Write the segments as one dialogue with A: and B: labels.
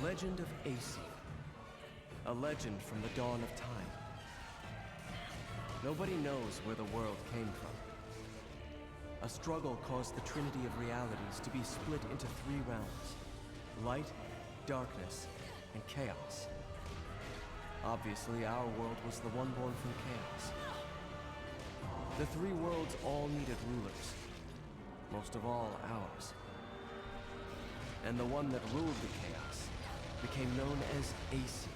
A: legend of Aesir. A legend from the dawn of time. Nobody knows where the world came from. A struggle caused the trinity of realities to be split into three realms: light, darkness, and chaos. Obviously, our world was the one born from chaos. The three worlds all needed rulers, most of all ours. And the one that ruled the chaos became known as Aesir.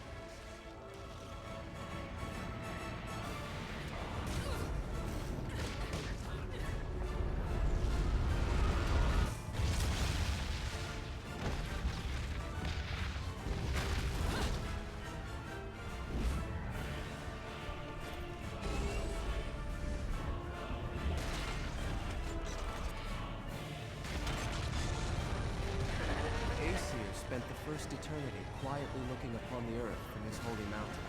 A: Spent the first eternity quietly looking upon the earth from his holy mountain.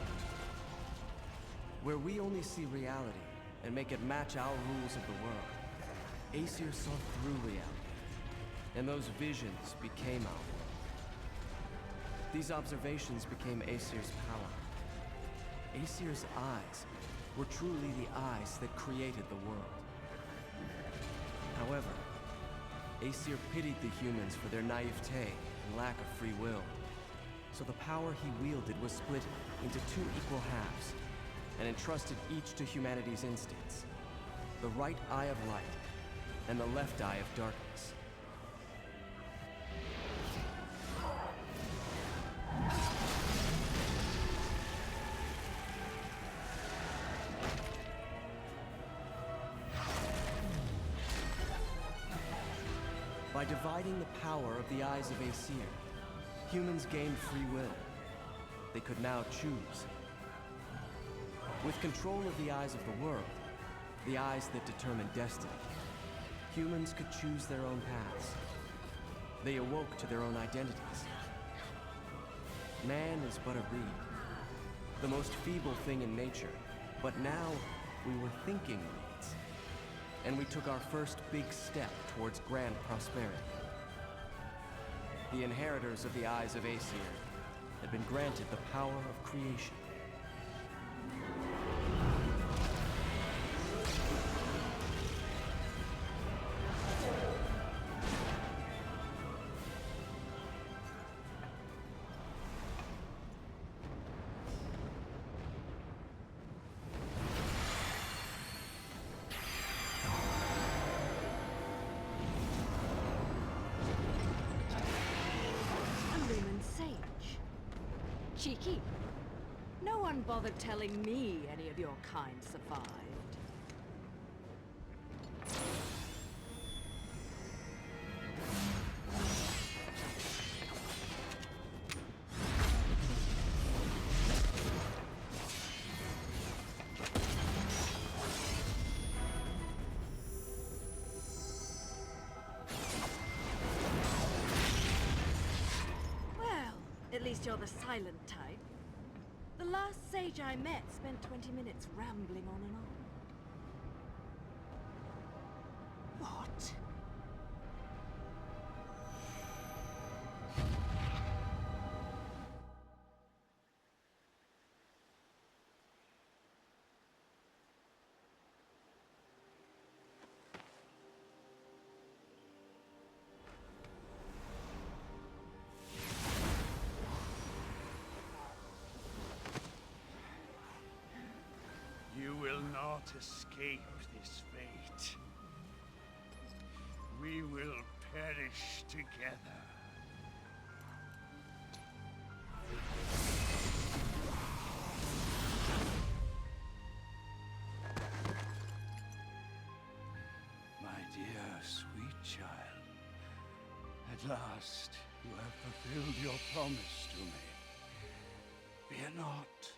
A: Where we only see reality and make it match our rules of the world, Aesir saw through reality, and those visions became our world. These observations became Aesir's power. Aesir's eyes were truly the eyes that created the world. However, Aesir pitied the humans for their naivete and lack of free will. So the power he wielded was split into two equal halves, and entrusted each to humanity's instincts: the right eye of light and the left eye of darkness. By dividing the power of the eyes of Aesir, humans gained free will. They could now choose. With control of the eyes of the world, the eyes that determine destiny, humans could choose their own paths. They awoke to their own identities. Man is but a reed, the most feeble thing in nature, but now we were thinking reeds. And we took our first big step towards grand prosperity. The inheritors of the eyes of Aesir had been granted the power of creation.
B: Cheeky. No one bothered telling me any of your kind survived. At least you're the silent type. The last sage I met spent 20 minutes rambling on and on. What?
C: You will not escape this fate. We will perish together. My dear, sweet child, at last you have fulfilled your promise to me. Fear not.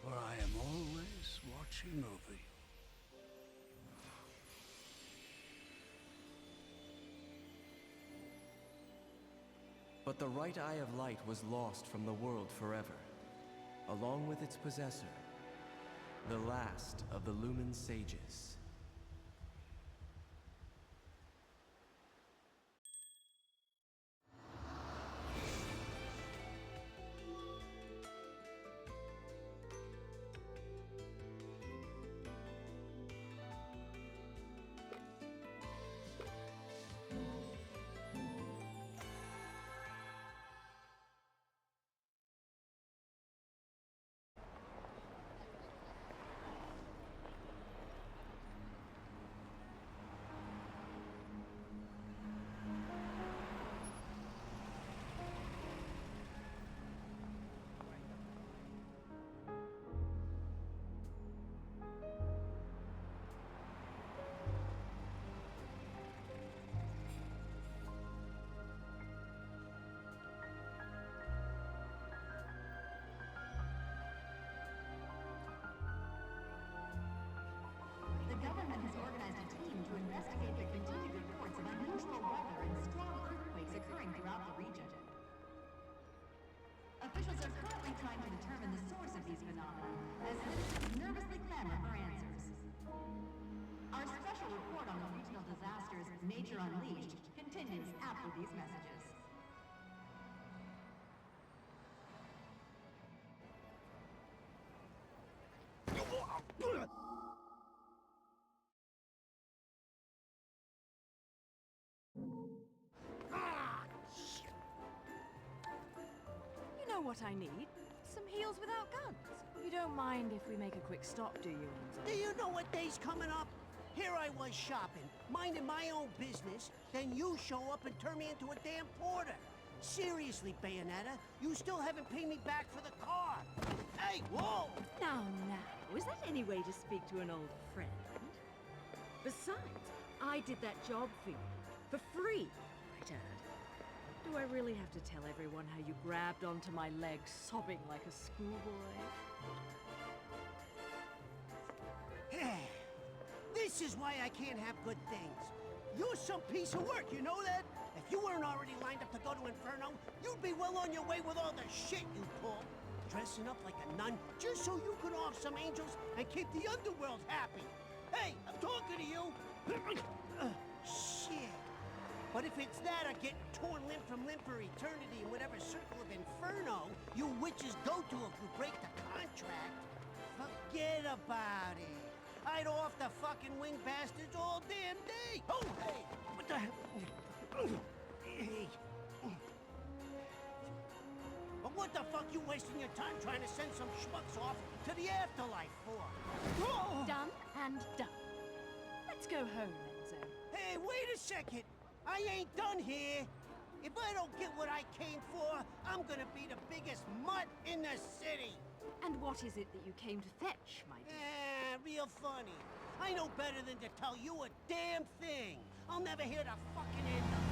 C: For I am always watching over you.
A: But the right eye of light was lost from the world forever, along with its possessor, the last of the Lumen Sages.
D: Unleashed continues after these messages.
B: You know what I need? Some heels without guns. You don't mind if we make a quick stop, do you, Enzo?
E: Do you know what day's coming up? Here I was shopping, minding my own business, then you show up and turn me into a damn porter. Seriously, Bayonetta, you still haven't paid me back for the car. Hey, whoa!
B: Now, is that any way to speak to an old friend? Besides, I did that job for you. For free, might add. Do I really have to tell everyone how you grabbed onto my leg, sobbing like a schoolboy?
E: This is why I can't have good things. You're some piece of work, you know that? If you weren't already lined up to go to Inferno, you'd be well on your way with all the shit you pull. Dressing up like a nun just so you could off some angels and keep the underworld happy. Hey, I'm talking to you. Shit. But if it's that or getting torn limb from limb for eternity in whatever circle of Inferno you witches go to if you break the contract, forget about it. I'd off the fucking wing bastards all damn day. Oh, hey, what the hell? Hey. But what the fuck you wasting your time trying to send some schmucks off to the afterlife for? Oh.
B: Done and done. Let's go home, Enzo.
E: Hey, wait a second. I ain't done here. If I don't get what I came for, I'm gonna be the biggest mutt in the city.
B: And what is it that you came to fetch, my dear?
E: Real funny. I know better than to tell you a damn thing. I'll never hear the fucking end of it.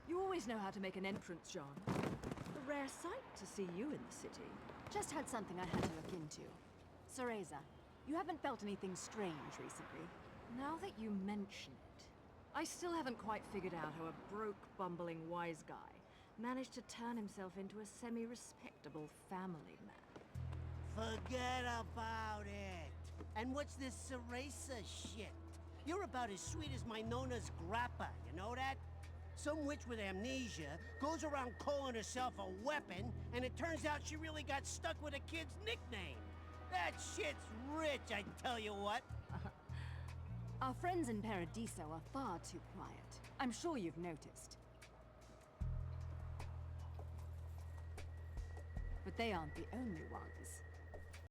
B: You always know how to make an entrance, John. A rare sight to see you in the city.
D: Just had something I had to look into. Cereza, you haven't felt anything strange recently?
B: Now that you mention it, I still haven't quite figured out how a broke, bumbling wise guy managed to turn himself into a semi-respectable family man.
E: Forget about it. And what's this Cereza shit? You're about as sweet as my Nona's grappa, you know that? Some witch with amnesia goes around calling herself a weapon, and it turns out she really got stuck with a kid's nickname. That shit's rich, I tell you what.
D: Our friends in Paradiso are far too quiet. I'm sure you've noticed. But they aren't the only ones.